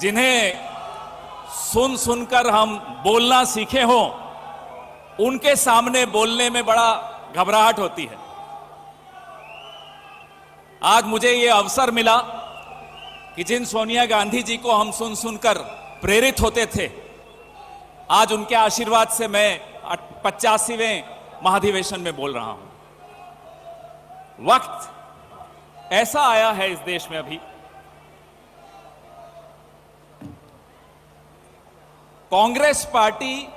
जिन्हें सुन सुनकर हम बोलना सीखे हों, उनके सामने बोलने में बड़ा घबराहट होती है। आज मुझे ये अवसर मिला कि जिन सोनिया गांधी जी को हम सुन सुनकर प्रेरित होते थे, आज उनके आशीर्वाद से मैं 85वें महाधिवेशन में बोल रहा हूं। वक्त ऐसा आया है इस देश में अभी, कांग्रेस पार्टी,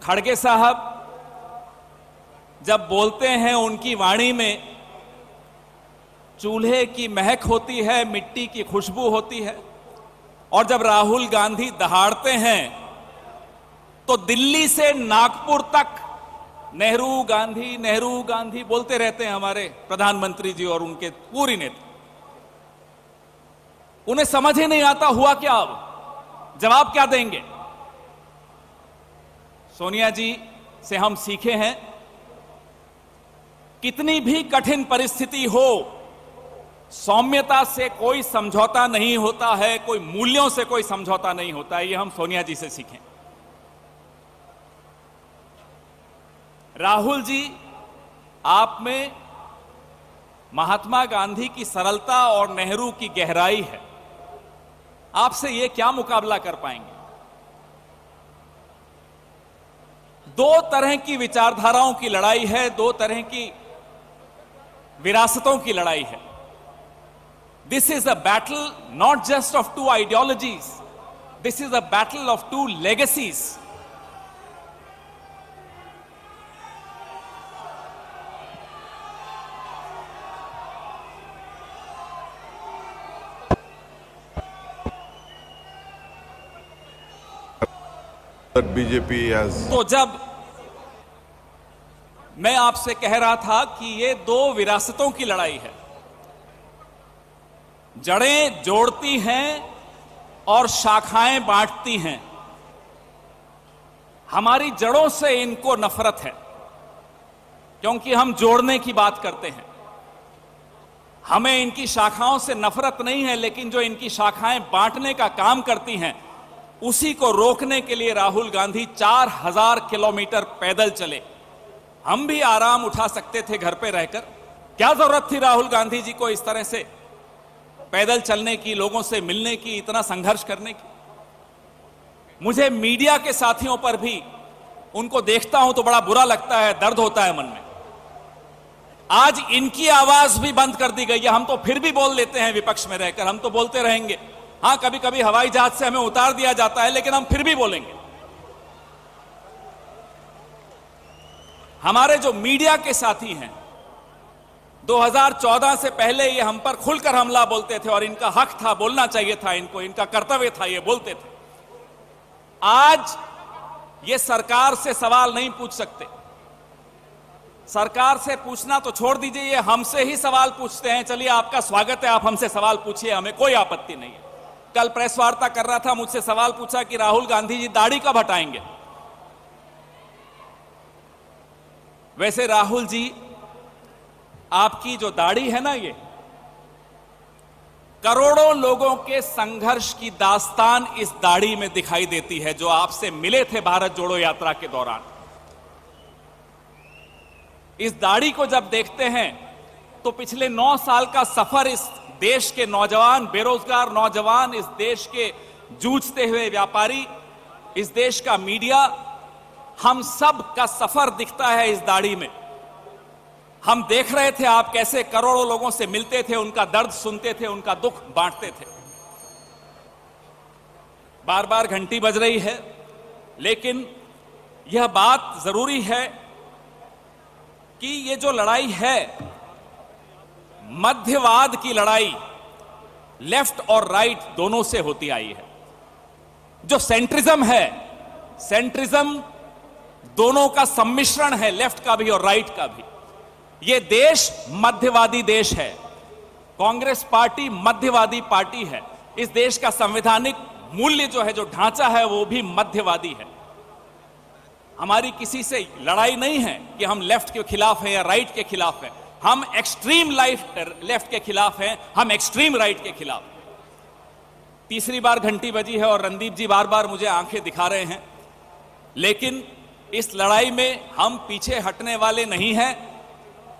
खड़गे साहब जब बोलते हैं उनकी वाणी में चूल्हे की महक होती है, मिट्टी की खुशबू होती है, और जब राहुल गांधी दहाड़ते हैं तो दिल्ली से नागपुर तक नेहरू गांधी बोलते रहते हैं हमारे प्रधानमंत्री जी और उनके पूरी नेता। उन्हें समझ ही नहीं आता हुआ क्या, अब जवाब क्या देंगे। सोनिया जी से हम सीखे हैं, कितनी भी कठिन परिस्थिति हो, सौम्यता से कोई समझौता नहीं होता है, कोई मूल्यों से कोई समझौता नहीं होता है। ये हम सोनिया जी से सीखें। राहुल जी, आप में महात्मा गांधी की सरलता और नेहरू की गहराई है, आपसे ये क्या मुकाबला कर पाएंगे। दो तरह की विचारधाराओं की लड़ाई है, दो तरह की विरासतों की लड़ाई है। This is a battle not just of two ideologies, this is a battle of two legacies. BJP तो जब मैं आपसे कह रहा था कि ये दो विरासतों की लड़ाई है, जड़ें जोड़ती हैं और शाखाएं बांटती हैं। हमारी जड़ों से इनको नफरत है, क्योंकि हम जोड़ने की बात करते हैं। हमें इनकी शाखाओं से नफरत नहीं है, लेकिन जो इनकी शाखाएं बांटने का काम करती हैं, उसी को रोकने के लिए राहुल गांधी 4000 किलोमीटर पैदल चले। हम भी आराम उठा सकते थे घर पे रहकर, क्या जरूरत थी राहुल गांधी जी को इस तरह से पैदल चलने की, लोगों से मिलने की, इतना संघर्ष करने की। मुझे मीडिया के साथियों पर भी, उनको देखता हूं तो बड़ा बुरा लगता है, दर्द होता है मन में। आज इनकी आवाज भी बंद कर दी गई है। हम तो फिर भी बोल लेते हैं विपक्ष में रहकर, हम तो बोलते रहेंगे। हां, कभी कभी हवाई जहाज से हमें उतार दिया जाता है, लेकिन हम फिर भी बोलेंगे। हमारे जो मीडिया के साथी हैं, 2014 से पहले ये हम पर खुलकर हमला बोलते थे, और इनका हक था, बोलना चाहिए था इनको, इनका कर्तव्य था, ये बोलते थे। आज ये सरकार से सवाल नहीं पूछ सकते। सरकार से पूछना तो छोड़ दीजिए, ये हमसे ही सवाल पूछते हैं। चलिए, आपका स्वागत है, आप हमसे सवाल पूछिए, हमें कोई आपत्ति नहीं है। कल प्रेस वार्ता कर रहा था, मुझसे सवाल पूछा कि राहुल गांधी जी दाढ़ी कब हटाएंगे। वैसे राहुल जी, आपकी जो दाढ़ी है ना, ये करोड़ों लोगों के संघर्ष की दास्तान इस दाढ़ी में दिखाई देती है, जो आपसे मिले थे भारत जोड़ो यात्रा के दौरान। इस दाढ़ी को जब देखते हैं तो पिछले 9 साल का सफर, इस देश के नौजवान, बेरोजगार नौजवान, इस देश के जूझते हुए व्यापारी, इस देश का मीडिया, हम सब का सफर दिखता है इस दाढ़ी में। हम देख रहे थे आप कैसे करोड़ों लोगों से मिलते थे, उनका दर्द सुनते थे, उनका दुख बांटते थे। बार बार घंटी बज रही है, लेकिन यह बात जरूरी है कि ये जो लड़ाई है, मध्यवाद की लड़ाई, लेफ्ट और राइट दोनों से होती आई है। जो सेंट्रिज्म है, सेंट्रिज्म दोनों का सम्मिश्रण है, लेफ्ट का भी और राइट का भी। ये देश मध्यवादी देश है, कांग्रेस पार्टी मध्यवादी पार्टी है। इस देश का संवैधानिक मूल्य जो है, जो ढांचा है, वो भी मध्यवादी है। हमारी किसी से लड़ाई नहीं है कि हम लेफ्ट के खिलाफ हैं या राइट के खिलाफ हैं। हम एक्सट्रीम लेफ्ट के खिलाफ हैं, हम एक्सट्रीम राइट के खिलाफ हैं। तीसरी बार घंटी बजी है और रणदीप जी बार बार मुझे आंखें दिखा रहे हैं, लेकिन इस लड़ाई में हम पीछे हटने वाले नहीं हैं।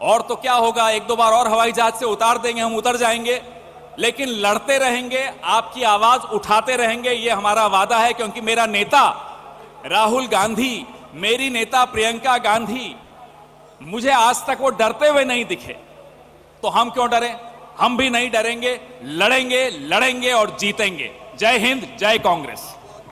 और तो क्या होगा, एक दो बार और हवाई जहाज से उतार देंगे, हम उतर जाएंगे, लेकिन लड़ते रहेंगे, आपकी आवाज उठाते रहेंगे, ये हमारा वादा है। क्योंकि मेरा नेता राहुल गांधी, मेरी नेता प्रियंका गांधी, मुझे आज तक वो डरते हुए नहीं दिखे, तो हम क्यों डरें? हम भी नहीं डरेंगे, लड़ेंगे, लड़ेंगे और जीतेंगे। जय हिंद, जय कांग्रेस।